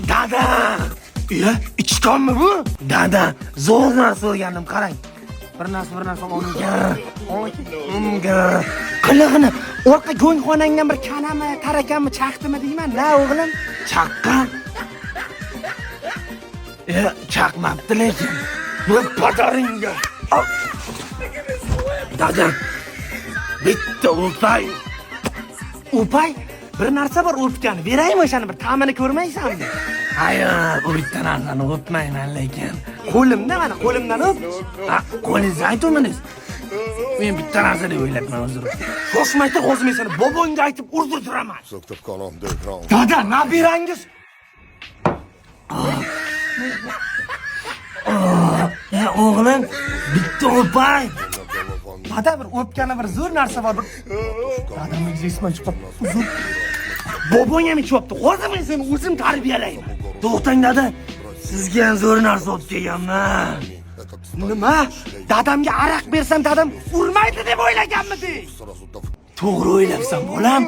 Dada! İçtonmi bu? Dada, zo'r narsa o'rgandim, qarang. Bir narsa unga. Qilig'ini orqa go'ngxonangdan bir kanami, tarakanmi chaqdimi deyman. Na o'g'lim? Chaqqan. Chaqmabdi lekin. Bu padaringga. Dada. Bitta o'pay. Bir narsa bor o'pgani. Beraymi o'shani bir ta'mini ko'rmaysanmi? Hayır, bu bitta narsani o'pmayman lekin. Qo'limda mana qo'limdan o'p. Qo'lingizni aytdingiz. Men bitta narsa deb o'ylabman hozir. Shoshmaydi, hozir seni bobongga aytib urdirtiraman. Dada, nabirangiz. O'g'lim, bitta o'pay. Dada, bir o'pgani bir zo'r narsa bor. Dadamning jismini chiqib. Bobong ham ichibdi. Hozir men seni o'zim tarbiyalayman. To'xtang dada. Sizga ham zo'r narsa olib kelganman. Nima? Dadamga aroq bersam dadam urmaydi deb o'ylaganmidi? To'g'ri o'ylabsan, bolam.